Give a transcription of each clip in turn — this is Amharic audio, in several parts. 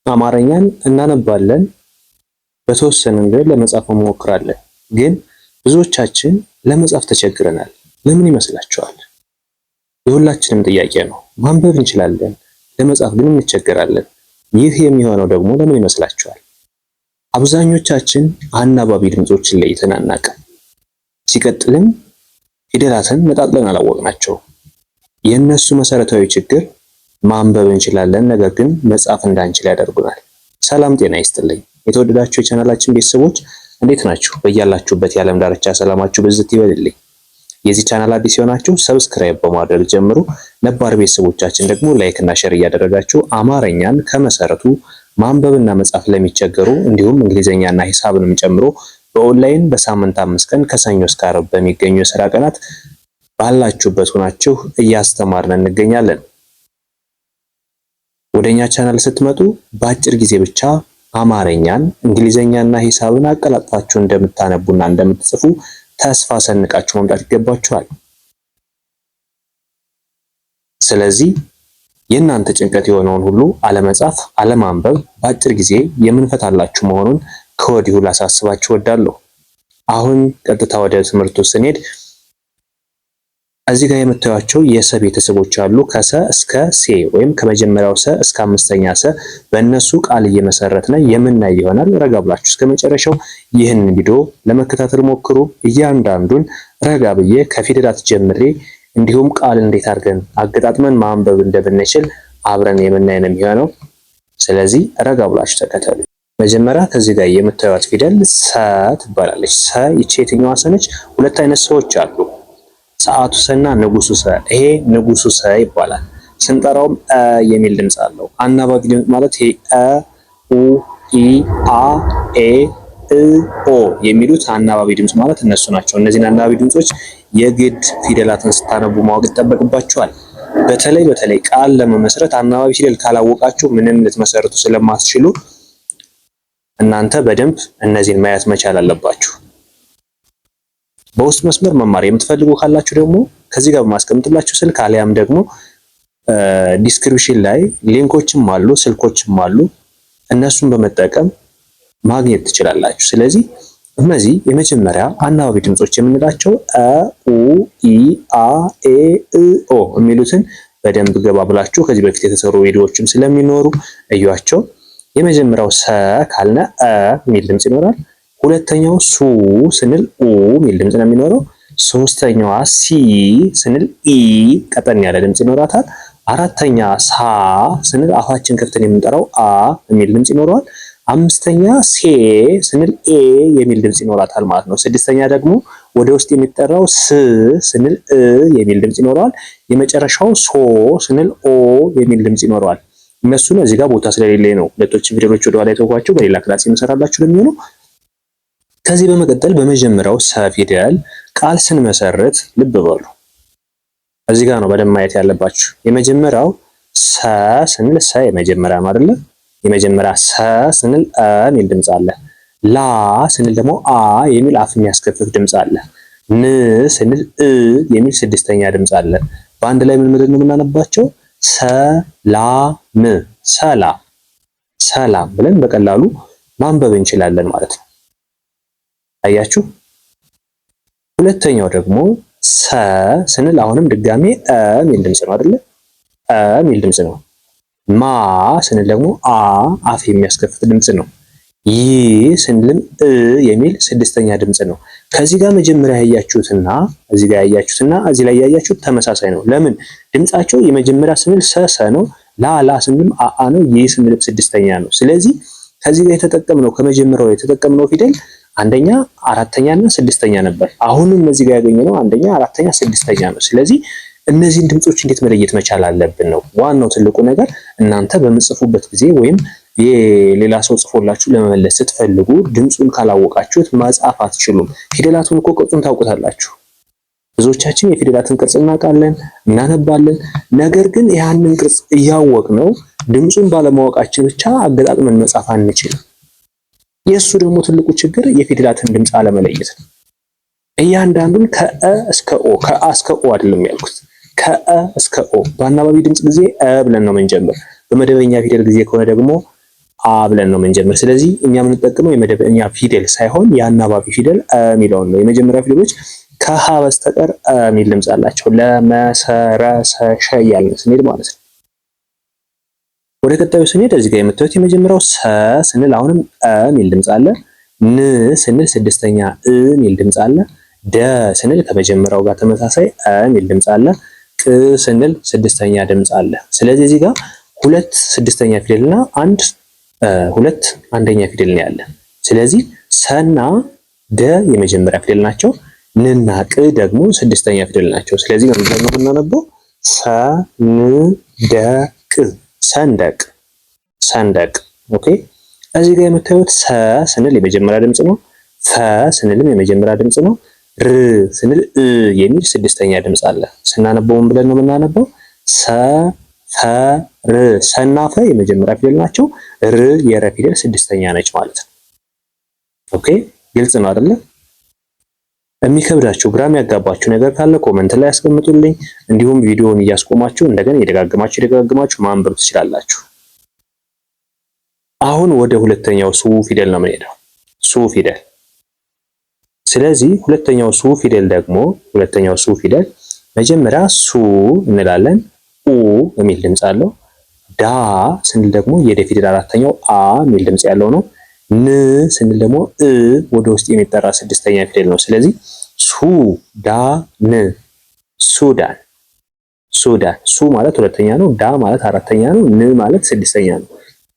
አማርኛን እናነባለን፣ በተወሰነ መንገድ ለመጻፍ እንሞክራለን። ግን ብዙዎቻችን ለመጻፍ ተቸግረናል። ለምን ይመስላችኋል? የሁላችንም ጥያቄ ነው። ማንበብ እንችላለን፣ ለመጻፍ ግን እንቸገራለን። ይህ የሚሆነው ደግሞ ለምን ይመስላችኋል? አብዛኞቻችን አናባቢ ድምጾችን ለይተን አናውቅም። ሲቀጥልም ፊደላትን ነጣጥለን አላወቅናቸውም። የእነሱ መሰረታዊ ችግር ማንበብ እንችላለን፣ ነገር ግን መጻፍ እንዳንችል ያደርጉናል። ሰላም ጤና ይስጥልኝ የተወደዳችሁ የቻናላችን ቤተሰቦች እንዴት ናችሁ? በያላችሁበት የዓለም ዳርቻ ሰላማችሁ ብዝት ይበልልኝ። የዚህ ቻናል አዲስ የሆናችሁ ሰብስክራይብ በማድረግ ጀምሩ። ነባር ቤተሰቦቻችን ደግሞ ላይክ እና ሼር እያደረጋችሁ አማርኛን ከመሰረቱ ማንበብና መጻፍ ለሚቸገሩ እንዲሁም እንግሊዘኛና ሂሳብንም ጨምሮ በኦንላይን በሳምንት 5 ቀን ከሰኞ እስከ ዓርብ በሚገኙ የሥራ ቀናት ባላችሁበት ሆናችሁ እያስተማርን እንገኛለን። ወደኛ ቻናል ስትመጡ በአጭር ጊዜ ብቻ አማርኛን፣ እንግሊዘኛና ሂሳብን አቀላጥፋችሁ እንደምታነቡና እንደምትጽፉ ተስፋ ሰንቃችሁ መምጣት ይገባችኋል። ስለዚህ የእናንተ ጭንቀት የሆነውን ሁሉ አለመጻፍ፣ አለማንበብ በአጭር ጊዜ የምንፈታላችሁ መሆኑን ከወዲሁ ላሳስባችሁ እወዳለሁ። አሁን ቀጥታ ወደ ትምህርቱ ስንሄድ እዚህ ጋር የምታዩቸው የሰ ቤተሰቦች አሉ። ከሰ እስከ ሴ ወይም ከመጀመሪያው ሰ እስከ አምስተኛ ሰ በእነሱ ቃል እየመሰረትን የምናይ ይሆናል። ረጋ ብላችሁ እስከ መጨረሻው ይህን ቪዲዮ ለመከታተል ሞክሩ። እያንዳንዱን ረጋ ብዬ ከፊደላት ጀምሬ እንዲሁም ቃል እንዴት አድርገን አገጣጥመን ማንበብ እንደምንችል አብረን የምናይ ነው የሚሆነው። ስለዚህ ረጋ ብላችሁ ተከተሉ። መጀመሪያ ከዚህ ጋር የምታዩት ፊደል ሰ ትባላለች። ሰ ይቺ የትኛዋ ሰ ነች? ሁለት አይነት ሰዎች አሉ። ሰዓቱ ሰና ንጉሱ ሰ። ይሄ ንጉሱ ሰ ይባላል። ስንጠራውም የሚል ድምጽ አለው። አናባቢ ድምጽ ማለት ይሄ ኡ ኢ አ ኤ እ ኦ የሚሉት አናባቢ ድምጽ ማለት እነሱ ናቸው። እነዚህን አናባቢ ድምጾች የግድ ፊደላትን ስታነቡ ማወቅ ይጠበቅባችኋል። በተለይ ቃል ለመመስረት አናባቢ ፊደል ካላወቃችሁ ምንም ልትመሰርቱ ስለማትችሉ እናንተ በደንብ እነዚህን ማየት መቻል አለባችሁ። በውስጥ መስመር መማር የምትፈልጉ ካላችሁ ደግሞ ከዚህ ጋር በማስቀምጥላችሁ ስልክ አሊያም ደግሞ ዲስክሪፕሽን ላይ ሊንኮችም አሉ፣ ስልኮችም አሉ። እነሱን በመጠቀም ማግኘት ትችላላችሁ። ስለዚህ እነዚህ የመጀመሪያ አናባቢ ድምጾች የምንላቸው አ ኡ ኢ አ ኤ እ ኦ የሚሉትን በደንብ ገባ ብላችሁ ከዚህ በፊት የተሰሩ ቪዲዮዎችም ስለሚኖሩ እዩዋቸው። የመጀመሪያው ሰ ካልነ አ የሚል ድምጽ ይኖራል። ሁለተኛው ሱ ስንል ኡ የሚል ድምጽ ነው የሚኖረው። ሶስተኛዋ ሲ ስንል ኢ ቀጠን ያለ ድምጽ ይኖራታል። አራተኛ ሳ ስንል አፋችን ከፍተን የምንጠራው አ የሚል ድምጽ ይኖረዋል። አምስተኛ ሴ ስንል ኤ የሚል ድምጽ ይኖራታል ማለት ነው። ስድስተኛ ደግሞ ወደ ውስጥ የሚጠራው ስ ስንል እ የሚል ድምጽ ይኖረዋል። የመጨረሻው ሶ ስንል ኦ የሚል ድምጽ ይኖረዋል። እነሱ ነው እዚህ ጋር ቦታ ስለሌለ ነው ሁለቶች ፊደሎች ወደ ኋላ የተውኳቸው፣ በሌላ ክላስ የምሰራላችሁ ነው የሚሆነው። ከዚህ በመቀጠል በመጀመሪያው ሰ ፊደል ቃል ስንመሰርት ልብ በሉ። እዚህ ጋር ነው በደንብ ማየት ያለባችሁ። የመጀመሪያው ሰ ስንል ሰ የመጀመሪያ ነው አይደለ? የመጀመሪያ ሰ ስንል አ የሚል ድምጽ አለ። ላ ስንል ደግሞ አ የሚል አፍ የሚያስከፍት ድምጽ አለ። ን ስንል እ የሚል ስድስተኛ ድምጽ አለ። በአንድ ላይ ምን ምንድን ነው የምናነባቸው? ሰላም፣ ሰላም ብለን በቀላሉ ማንበብ እንችላለን ማለት ነው። አያችሁ። ሁለተኛው ደግሞ ሰ ስንል አሁንም ድጋሜ አ የሚል ድምጽ ነው አይደለ? አ የሚል ድምጽ ነው። ማ ስንል ደግሞ አ አፍ የሚያስከፍት ድምጽ ነው። ይ ስንልም እ የሚል ስድስተኛ ድምጽ ነው። ከዚህ ጋር መጀመሪያ ያያችሁትና እዚህ ጋር ያያችሁትና እዚህ ላይ ያያችሁት ተመሳሳይ ነው። ለምን? ድምጻቸው የመጀመሪያ ስንል ሰ ነው፣ ላ ስንልም አ ነው፣ ይ ስንልም ስድስተኛ ነው። ስለዚህ ከዚህ ጋር የተጠቀምነው ከመጀመሪያው የተጠቀምነው ፊደል አንደኛ፣ አራተኛ እና ስድስተኛ ነበር። አሁንም እዚህ ጋር ያገኘነው አንደኛ፣ አራተኛ፣ ስድስተኛ ነው። ስለዚህ እነዚህን ድምጾች እንዴት መለየት መቻል አለብን ነው ዋናው ትልቁ ነገር። እናንተ በምጽፉበት ጊዜ ወይም የሌላ ሰው ጽፎላችሁ ለመመለስ ስትፈልጉ ድምጹን ካላወቃችሁት መጻፍ አትችሉም። ፊደላቱን እኮ ቅርጹን ታውቁታላችሁ። ብዙዎቻችን የፊደላትን ቅርጽ እናውቃለን፣ እናነባለን። ነገር ግን ያንን ቅርጽ እያወቅነው ድምጹን ባለማወቃችን ብቻ አገጣጥመን መጻፍ አንችልም። የእሱ ደግሞ ትልቁ ችግር የፊደላትን ድምጽ አለመለየት ነው። እያንዳንዱን ከአ እስከ ኦ አይደለም ያልኩት፣ ከአ እስከ ኦ። በአናባቢ ድምጽ ጊዜ አ ብለን ነው የምንጀምር። በመደበኛ ፊደል ጊዜ ከሆነ ደግሞ አ ብለን ነው የምንጀምር። ስለዚህ እኛ የምንጠቀመው የመደበኛ ፊደል ሳይሆን የአናባቢ ፊደል የሚለውን ነው። የመጀመሪያ ፊደሎች ከሀ በስተቀር የሚል ድምፅ አላቸው። ለመሰረሰሸ እያልን ስንሄድ ማለት ነው። ወደ ቀጣዩ ስንሄድ እዚህ ጋር የምታዩት የመጀመሪያው ሰ ስንል አሁንም የሚል ድምፅ አለ። ን ስንል ስድስተኛ የሚል ድምፅ አለ። ደ ስንል ከመጀመሪያው ጋር ተመሳሳይ የሚል ድምፅ አለ። ቅ ስንል ስድስተኛ ድምፅ አለ። ስለዚህ እዚህ ጋር ሁለት ስድስተኛ ፊደልና ሁለት አንደኛ ፊደል ነው ያለ። ስለዚህ ሰና ደ የመጀመሪያ ፊደል ናቸው። ንና ቅ ደግሞ ስድስተኛ ፊደል ናቸው። ስለዚህ ምንድን ነው የምናነበው? ሰንደቅ ሰንደቅ ሰንደቅ። ኦኬ እዚህ ጋር የምታዩት ሰ ስንል የመጀመሪያ ድምፅ ነው። ፈ ስንልም የመጀመሪያ ድምፅ ነው። ር ስንል የሚል ስድስተኛ ድምፅ አለ። ስናነበው ምን ብለን ነው የምናነበው? ሰ ፈ ር። ሰና ፈ የመጀመሪያ ፊደል ናቸው። ር የረ ፊደል ስድስተኛ ነች ማለት ነው። ኦኬ ግልጽ ነው አይደለ? የሚከብዳችሁ ግራም ያጋባችሁ ነገር ካለ ኮመንት ላይ ያስቀምጡልኝ። እንዲሁም ቪዲዮውን እያስቆማችሁ እንደገና የደጋግማችሁ ማንበብ ትችላላችሁ። አሁን ወደ ሁለተኛው ሱ ፊደል ነው የምንሄደው። ሱ ፊደል። ስለዚህ ሁለተኛው ሱ ፊደል መጀመሪያ ሱ እንላለን። ኡ የሚል ድምፅ አለው። ዳ ስንል ደግሞ የደ ፊደል አራተኛው አ የሚል ድምፅ ያለው ነው። ን ስንል ደግሞ ወደ ውስጥ የሚጠራ ስድስተኛ ፊደል ነው። ስለዚህ ሱ ዳ ን ሱዳን ሱዳን። ሱ ማለት ሁለተኛ ነው። ዳ ማለት አራተኛ ነው። ን ማለት ስድስተኛ ነው።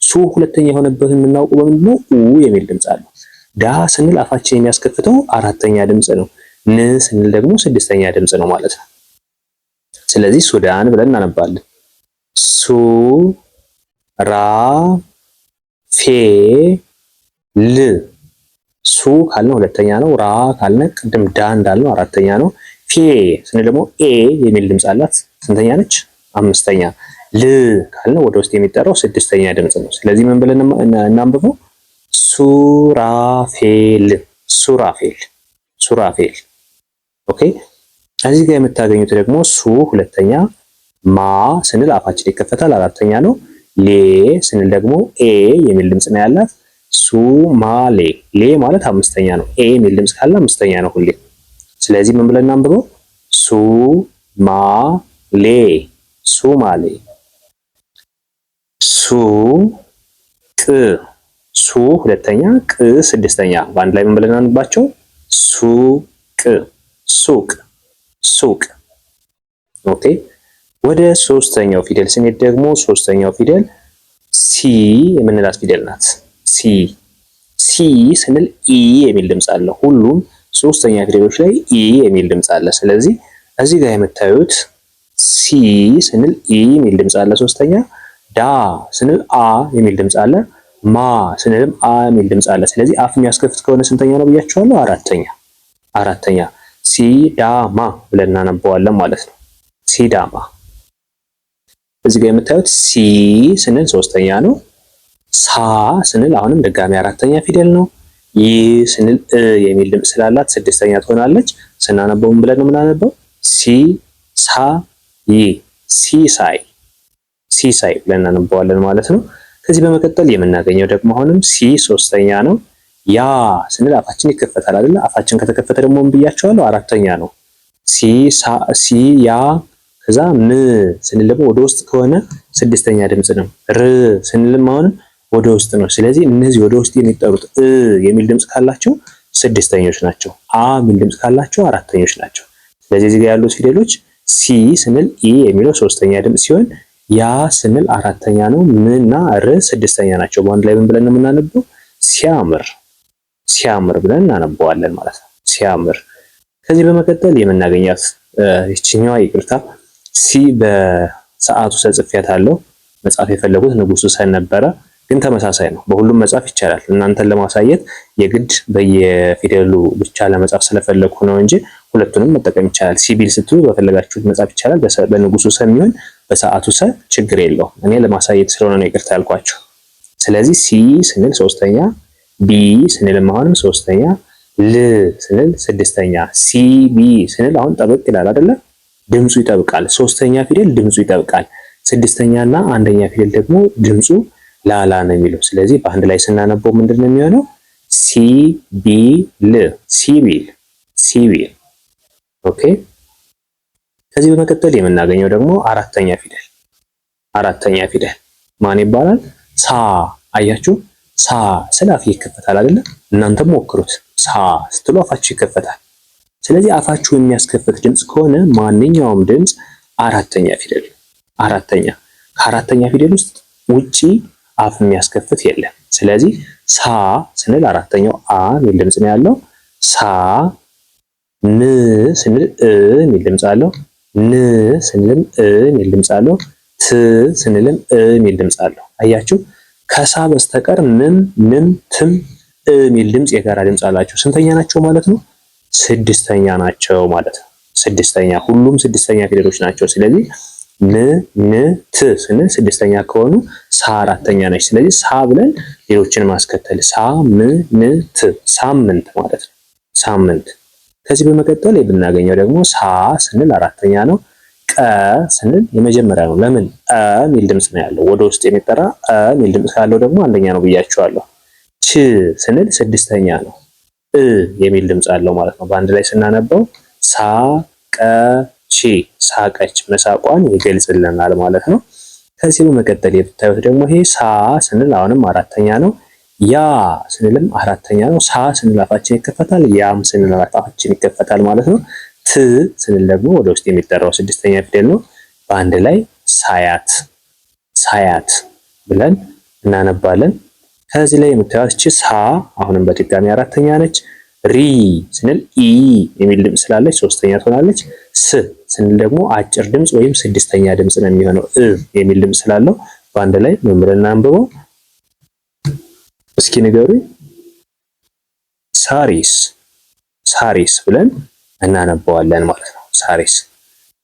ሱ ሁለተኛ የሆነበትን የምናውቀው በምንድን ነው? ኡ የሚል ድምፅ አለው። ዳ ስንል አፋችን የሚያስከፍተው አራተኛ ድምፅ ነው። ን ስንል ደግሞ ስድስተኛ ድምፅ ነው ማለት ነው። ስለዚህ ሱዳን ብለን እናነባለን። ሱ ራ ፌ ል። ሱ ካልነው ሁለተኛ ነው። ራ ካልነ ቅድም ዳ እንዳልነው አራተኛ ነው። ፌ ስንል ደግሞ ኤ የሚል ድምፅ አላት። ስንተኛ ነች? አምስተኛ። ል ካልነው ወደ ውስጥ የሚጠራው ስድስተኛ ድምፅ ነው። ስለዚህ ምን ብለን እናንብበው? ሱራፌል ሱራፌል ሱራፌል። ኦኬ እዚህ ጋር የምታገኙት ደግሞ ሱ ሁለተኛ፣ ማ ስንል አፋችን ይከፈታል አራተኛ ነው። ሌ ስንል ደግሞ ኤ የሚል ድምፅ ነው ያላት። ሱማሌ ሌ ማለት አምስተኛ ነው። ኤ የሚል ድምፅ ካለ አምስተኛ ነው ሁሌ። ስለዚህ ምን ብለን እናንብበው? ሱማሌ ሱማሌ። ሱ ቅ ሱ ሁለተኛ፣ ቅ ስድስተኛ። በአንድ ላይ ምን ብለን እናንባቸው? ሱቅ ሱቅ ሱቅ። ኦኬ ወደ ሶስተኛው ፊደል ስንሄድ ደግሞ ሶስተኛው ፊደል ሲ የምንላት ፊደል ናት። ሲ ሲ ስንል ኢ የሚል ድምፅ አለ። ሁሉም ሶስተኛ ፊደሎች ላይ ኢ የሚል ድምፅ አለ። ስለዚህ እዚህ ጋር የምታዩት ሲ ስንል ኢ የሚል ድምፅ አለ ሶስተኛ። ዳ ስንል አ የሚል ድምፅ አለ። ማ ስንልም አ የሚል ድምፅ አለ። ስለዚህ አፍ የሚያስከፍት ከሆነ ስንተኛ ነው ብያችኋለሁ? አራተኛ። ሲዳማ ብለን እናነበዋለን ማለት ነው። ሲዳማ። እዚህ ጋር የምታዩት ሲ ስንል ሶስተኛ ነው። ሳ ስንል አሁንም ድጋሚ አራተኛ ፊደል ነው። ይ ስንል የሚል ድምፅ ስላላት ስድስተኛ ትሆናለች። ስናነበው ምን ብለን ነው የምናነበው? ሲ ሳ ይ ሲሳይ ሲሳይ ብለን እናነበዋለን ማለት ነው። ከዚህ በመቀጠል የምናገኘው ደግሞ አሁንም ሲ ሶስተኛ ነው። ያ ስንል አፋችን ይከፈታል አይደል? አፋችን ከተከፈተ ደግሞ ምን ብያቸዋለሁ? አራተኛ ነው። ሲ ያ ከዛ ም ስንል ደግሞ ወደ ውስጥ ከሆነ ስድስተኛ ድምፅ ነው። ር ስንልም አሁንም ወደ ውስጥ ነው። ስለዚህ እነዚህ ወደ ውስጥ የሚጠሩት የሚል ድምፅ ካላቸው ስድስተኞች ናቸው። አ የሚል ድምፅ ካላቸው አራተኞች ናቸው። ስለዚህ እዚህ ጋር ያሉት ፊደሎች ሲ ስንል ኢ የሚለው ሶስተኛ ድምፅ ሲሆን ያ ስንል አራተኛ ነው። ምና ር ስድስተኛ ናቸው። በአንድ ላይ ምን ብለን ነው የምናነበው? ሲያምር ሲያምር ብለን እናነበዋለን ማለት ነው። ሲያምር። ከዚህ በመቀጠል የምናገኛት ይችኛዋ ይቅርታ ሲ በሰዓቱ ሰ ጽፌያታለሁ። መጻፍ የፈለጉት ንጉሱ ሰን ነበረ፣ ግን ተመሳሳይ ነው። በሁሉም መጻፍ ይቻላል። እናንተን ለማሳየት የግድ በየፊደሉ ብቻ ለመጻፍ ስለፈለኩ ነው እንጂ ሁለቱንም መጠቀም ይቻላል። ሲቢል ስትሉ በፈለጋችሁት መጻፍ ይቻላል። በንጉሱ ሰ የሚሆን በሰዓቱ ሰ ችግር የለውም። እኔ ለማሳየት ስለሆነ ነው ይቅርታ ያልኳችሁ። ስለዚህ ሲ ስንል ሶስተኛ፣ ቢ ስንልም አሁንም ሶስተኛ፣ ል ስንል ስድስተኛ፣ ሲ ቢ ስንል አሁን ጠበቅ ይላል አይደለ? ድምፁ ይጠብቃል። ሶስተኛ ፊደል ድምፁ ይጠብቃል። ስድስተኛ እና አንደኛ ፊደል ደግሞ ድምፁ ላላ ነው የሚለው። ስለዚህ በአንድ ላይ ስናነበው ምንድን ነው የሚሆነው? ሲቢል ሲቢል ሲቢል። ኦኬ። ከዚህ በመቀጠል የምናገኘው ደግሞ አራተኛ ፊደል ማን ይባላል? ሳ። አያችሁ፣ ሳ ስለ አፍ ይከፈታል አይደለ? እናንተም ሞክሩት። ሳ ስትሉ አፋችሁ ይከፈታል። ስለዚህ አፋችሁ የሚያስከፍት ድምፅ ከሆነ ማንኛውም ድምፅ አራተኛ ፊደል። ከአራተኛ ፊደል ውስጥ ውጪ አፍ የሚያስከፍት የለም። ስለዚህ ሳ ስንል አራተኛው አ የሚል ድምፅ ነው ያለው። ሳ። ን ስንል እ የሚል ድምፅ አለው። ን ስንልም እ የሚል ድምፅ አለው። ት ስንልም እ የሚል ድምፅ አለው። አያችሁ፣ ከሳ በስተቀር ምም፣ ንም፣ ትም፣ እ የሚል ድምፅ የጋራ ድምፅ አላቸው። ስንተኛ ናቸው ማለት ነው? ስድስተኛ ናቸው ማለት ነው። ሁሉም ስድስተኛ ፊደሎች ናቸው። ስለዚህ ን፣ ን፣ ት ስንል ስድስተኛ ከሆኑ ሳ አራተኛ ነች። ስለዚህ ሳ ብለን ሌሎችን ማስከተል ሳ፣ ም፣ ን፣ ት ሳምንት ማለት ነው። ሳምንት። ከዚህ በመቀጠል የምናገኘው ደግሞ ሳ ስንል አራተኛ ነው። ቀ ስንል የመጀመሪያ ነው። ለምን? አ የሚል ድምፅ ነው ያለው። ወደ ውስጥ የሚጠራ አ የሚል ድምፅ ካለው ደግሞ አንደኛ ነው ብያችኋለሁ። ች ስንል ስድስተኛ ነው። እ የሚል ድምፅ አለው ማለት ነው። በአንድ ላይ ስናነበው ሳ ቀ ቺ ሳቀች፣ መሳቋን ይገልጽልናል ማለት ነው። ከዚህ በመቀጠል የምታዩት ደግሞ ይሄ ሳ ስንል አሁንም አራተኛ ነው። ያ ስንልም አራተኛ ነው። ሳ ስንል አፋችን ይከፈታል። ያም ስንል አፋችን ይከፈታል ማለት ነው። ት ስንል ደግሞ ወደ ውስጥ የሚጠራው ስድስተኛ ፊደል ነው። በአንድ ላይ ሳያት ብለን እናነባለን። ከዚህ ላይ የምታዩት እቺ ሳ አሁንም በድጋሚ አራተኛ ነች። ሪ ስንል ኢ የሚል ድምፅ ስላለች ሶስተኛ ትሆናለች። ስ ስንል ደግሞ አጭር ድምፅ ወይም ስድስተኛ ድምፅ ነው የሚሆነው። እ የሚል ድምፅ ስላለው በአንድ ላይ ምን ብለን እናንብበው? እስኪ ንገሩኝ። ሳሪስ ብለን እናነባዋለን ማለት ነው። ሳሪስ።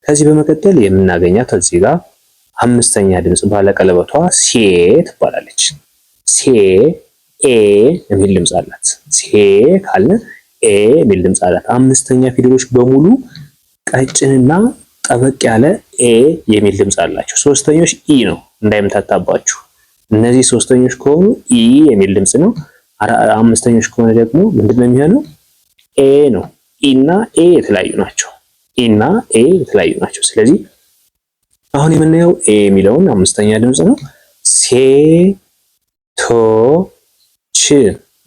ከዚህ በመቀጠል የምናገኛት እዚህ ጋር አምስተኛ ድምፅ ባለቀለበቷ ሴ ትባላለች። ሴ ኤ የሚል ድምፅ አላት። ሴ ካልን ኤ የሚል ድምፅ አላት። አምስተኛ ፊደሎች በሙሉ ቀጭንና ጠበቅ ያለ ኤ የሚል ድምፅ አላቸው። ሶስተኞች ኢ ነው እንዳይምታታባችሁ። እነዚህ ሶስተኞች ከሆኑ ኢ የሚል ድምፅ ነው። አምስተኞች ከሆነ ደግሞ ምንድነው የሚሆነው? ኤ ነው። ኢና ኤ የተለያዩ ናቸው። ስለዚህ አሁን የምናየው ኤ የሚለውን አምስተኛ ድምፅ ነው። ሴቶች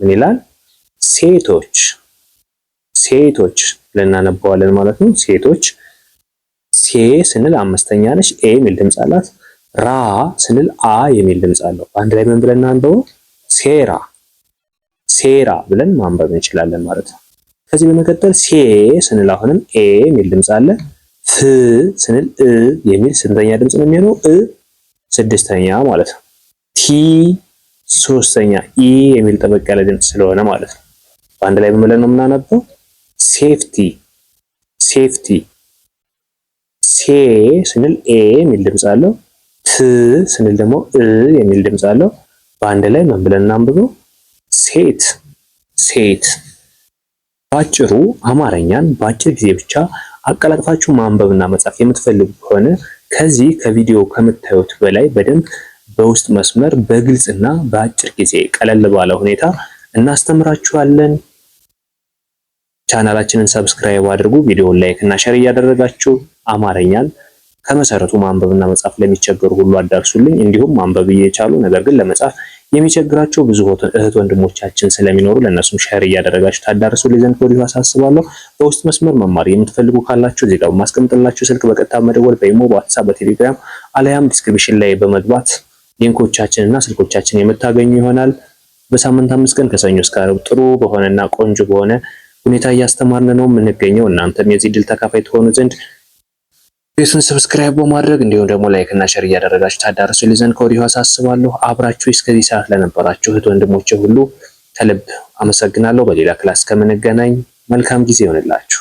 ምን ይላል? ሴቶች ብለን እናነባዋለን ማለት ነው። ሴቶች። ሴ ስንል አምስተኛ ነች። ኤ የሚል ድምፅ አላት። ራ ስንል አ የሚል ድምፅ አለው። አንድ ላይ ምን ብለን እናንበው? ሴራ ብለን ማንበብ እንችላለን ማለት ነው። ከዚህ በመቀጠል ሴ ስንል አሁንም ኤ የሚል ድምፅ አለ። ፍ ስንል እ የሚል ስንተኛ ድምፅ ነው የሚሆነው? እ ስድስተኛ ማለት ነው። ቲ ሶስተኛ፣ ኢ የሚል ጠበቅ ያለ ድምፅ ስለሆነ ማለት ነው። በአንድ ላይ ምን ብለን ነው የምናነበው? ሴፍቲ። ሴ ስንል ኤ የሚል ድምፅ አለው። ት ስንል ደግሞ እ የሚል ድምፅ አለው። በአንድ ላይ ምን ብለን እናንብበው? ሴት። ባጭሩ አማርኛን በአጭር ጊዜ ብቻ አቀላጥፋችሁ ማንበብና መጻፍ የምትፈልጉ ከሆነ ከዚህ ከቪዲዮ ከምታዩት በላይ በደንብ በውስጥ መስመር በግልጽና በአጭር ጊዜ ቀለል ባለ ሁኔታ እናስተምራችኋለን። ቻናላችንን ሰብስክራይብ አድርጉ። ቪዲዮውን ላይክ እና ሼር እያደረጋችሁ አማርኛን ከመሰረቱ ማንበብና መጻፍ ለሚቸገሩ ሁሉ አዳርሱልኝ። እንዲሁም ማንበብ እየቻሉ ነገር ግን ለመጻፍ የሚቸግራቸው ብዙ እህት ወንድሞቻችን ስለሚኖሩ ለእነሱም ሼር እያደረጋችሁ ታዳርሱልኝ ዘንድ ከወዲሁ አሳስባለሁ። በውስጥ መስመር መማር የምትፈልጉ ካላችሁ እዚህ ጋር ማስቀምጥላችሁ ስልክ በቀጥታ መደወል፣ በኢሞ፣ በዋትስአፕ፣ በቴሌግራም አለያም ዲስክሪፕሽን ላይ በመግባት ሊንኮቻችንና ስልኮቻችን የምታገኙ ይሆናል። በሳምንት 5 ቀን ከሰኞ እስከ ዓርብ ጥሩ በሆነና ቆንጆ በሆነ ሁኔታ እያስተማርን ነው የምንገኘው። እናንተም የዚህ ድል ተካፋይ ትሆኑ ዘንድ ቤቱን ሰብስክራይብ በማድረግ እንዲሁም ደግሞ ላይክ እና ሼር እያደረጋችሁ ታዳርሱልኝ ዘንድ ከወዲሁ አሳስባለሁ። አብራችሁ እስከዚህ ሰዓት ለነበራችሁ እህት ወንድሞቼ ሁሉ ከልብ አመሰግናለሁ። በሌላ ክላስ ከምንገናኝ መልካም ጊዜ ይሆንላችሁ።